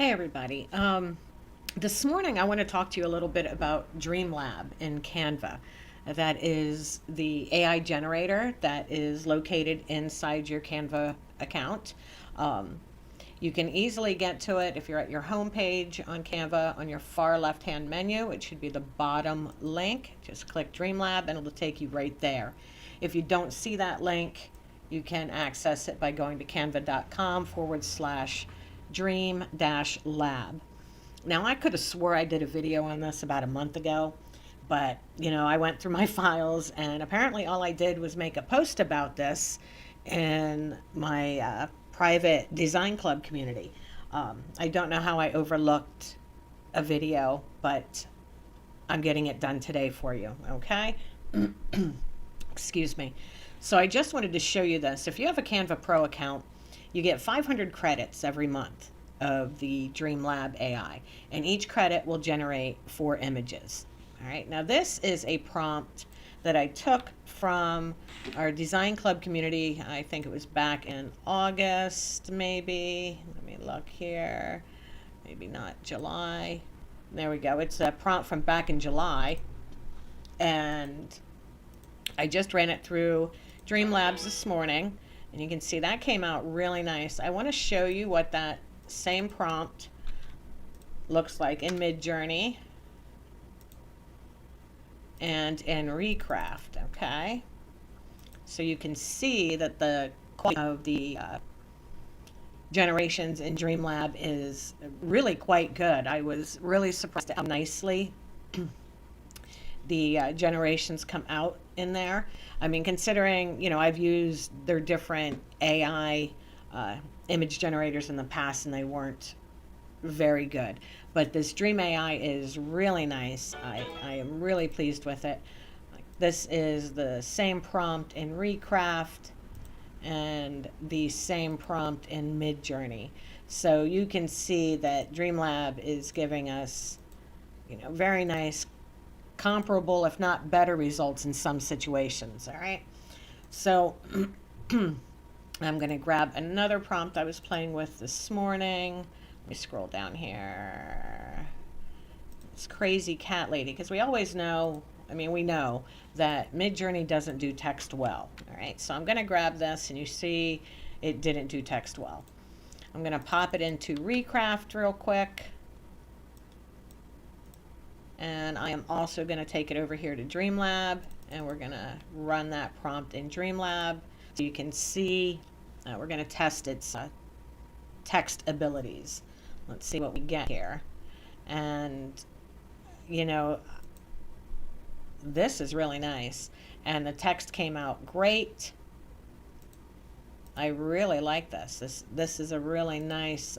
Hey everybody. This morning I want to talk to you a little bit about Dreamlab in Canva. That is the AI generator that is located inside your Canva account. Um, you can easily get to it if you're at your home page on Canva on your far left hand menu. It should be the bottom link. Just click Dreamlab and it'll take you right there. If you don't see that link, you can access it by going to canva.com/dream-lab. Now, I could have swore I did a video on this about a month ago, but I went through my files and apparently all I did was make a post about this in my private design club community. I don't know how I overlooked a video, but I'm getting it done today for you, okay? Excuse me. So I just wanted to show you this. If you have a Canva Pro account, you get 500 credits every month of the Dreamlab AI, and each credit will generate 4 images. All right, now this is a prompt that I took from our design club community. I think it was back in August, maybe. Let me look here. Maybe not July. There we go. It's a prompt from back in July, and I just ran it through Dreamlabs this morning, and you can see that came out really nice. I want to show you what that same prompt looks like in Midjourney and in Recraft, okay? So you can see that the quality of the generations in Dreamlab is really quite good. I was really surprised at how nicely the generations come out in there. I mean, considering, I've used their different AI image generators in the past and they weren't very good. But this Dream AI is really nice. I am really pleased with it. This is the same prompt in Recraft and the same prompt in Midjourney. So you can see that Dreamlab is giving us, very nice, comparable, if not better results in some situations. All right. So I'm going to grab another prompt I was playing with this morning. Let me scroll down here. It's Crazy Cat Lady, because we always know, we know that Midjourney doesn't do text well. All right, so I'm going to grab this, and you see it didn't do text well. I'm going to pop it into Recraft real quick. And I am also going to take it over here to Dreamlab, and we're going to run that prompt in Dreamlab. So you can see we're going to test its text abilities. Let's see what we get here. And, this is really nice. And the text came out great. I really like this. This is a really nice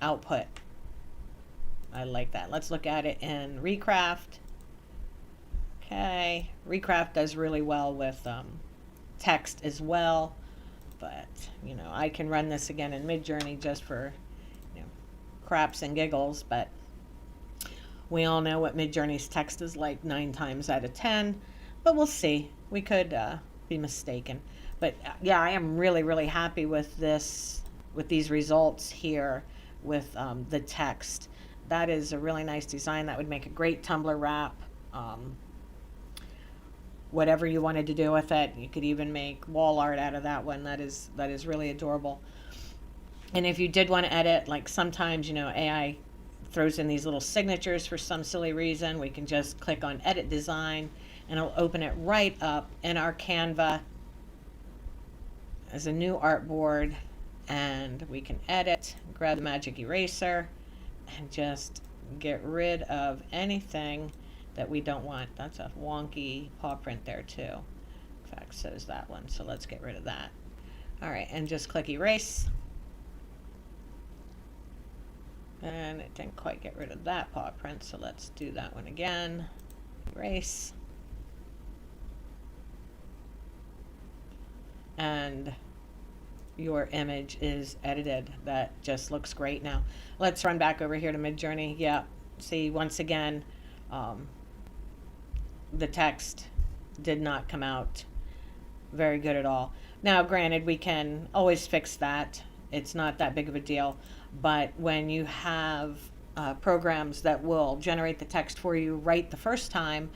output. I like that. Let's look at it in Recraft. Okay, Recraft does really well with text as well, but I can run this again in Midjourney just for craps and giggles. But we all know what Midjourney's text is like 9 times out of 10. But we'll see. We could be mistaken. But yeah, I am really, really happy with these results here with the text. That is a really nice design. That would make a great Tumblr wrap. Whatever you wanted to do with it, you could even make wall art out of that one. That is really adorable. And if you did want to edit, like sometimes AI throws in these little signatures for some silly reason, we can just click on Edit Design, and it'll open it right up in our Canva as a new artboard, and we can edit, grab the magic eraser, and just get rid of anything that we don't want. That's a wonky paw print there too. In fact, so is that one. So let's get rid of that. All right, and just click erase. And it didn't quite get rid of that paw print, so let's do that one again. Erase. And your image is edited. That just looks great now. Let's run back over here to Midjourney. Yeah, see, once again, the text did not come out very good at all. Now, granted, we can always fix that it's not that big of a deal. But when you have programs that will generate the text for you right the first time,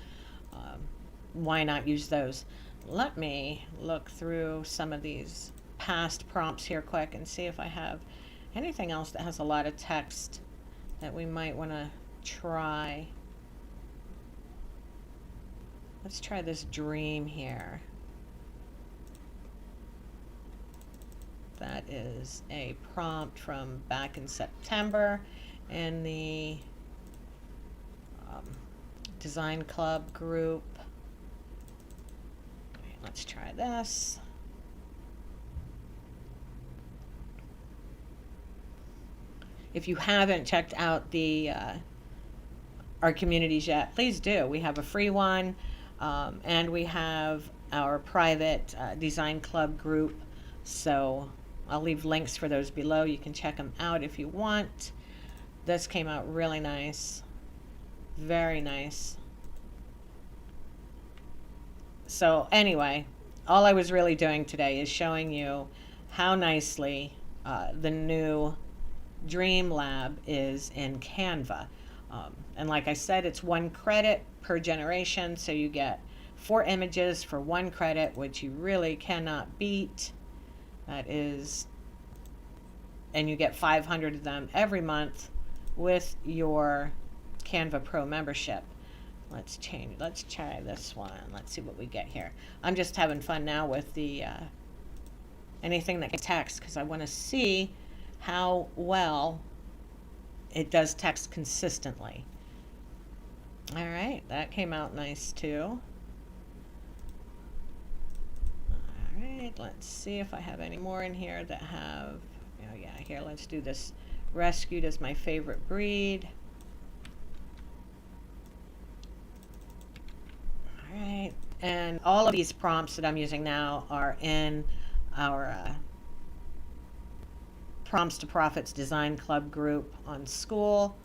why not use those? Let me look through some of these past prompts here quick and see if I have anything else that has a lot of text that we might want to try. Let's try this dream here. That is a prompt from back in September in the design club group. Okay, let's try this. If you haven't checked out the our communities yet, please do. We have a free one, and we have our private design club group. So I'll leave links for those below. You can check them out if you want. This came out really nice. Very nice. So anyway, all I was really doing today is showing you how nicely the new Dreamlab is in Canva. And like I said, it's 1 credit per generation, so you get 4 images for 1 credit, which you really cannot beat. That is, and you get 500 of them every month with your Canva Pro membership. Let's try this one. Let's see what we get here. I'm just having fun now with the anything that can text, because I want to see how well it does text consistently. All right, that came out nice too. All right, let's see if I have any more in here that have, oh yeah, here, let's do this. Rescued is my favorite breed. All right, and all of these prompts that I'm using now are in our Prompts to Profits Design Club group on School.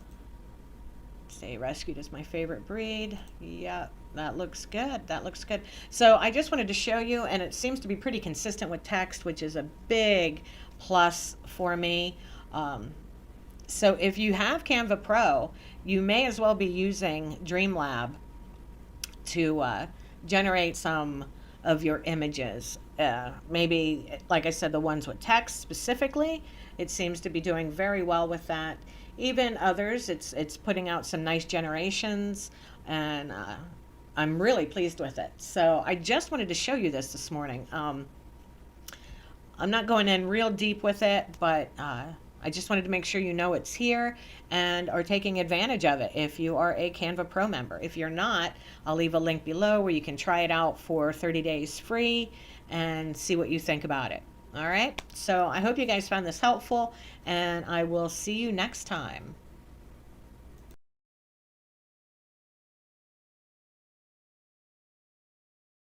Say Rescued is my favorite breed. Yep, that looks good. That looks good. So I just wanted to show you, and it seems to be pretty consistent with text, which is a big plus for me. So if you have Canva Pro, you may as well be using Dreamlab to generate some of your images. Maybe, like I said, the ones with text specifically, it seems to be doing very well with that. Even others, it's putting out some nice generations, and I'm really pleased with it. So I just wanted to show you this morning. I'm not going in real deep with it, but I just wanted to make sure you know it's here and are taking advantage of it if you are a Canva Pro member. If you're not, I'll leave a link below where you can try it out for 30 days free and see what you think about it. All right, so I hope you guys found this helpful, and I will see you next time.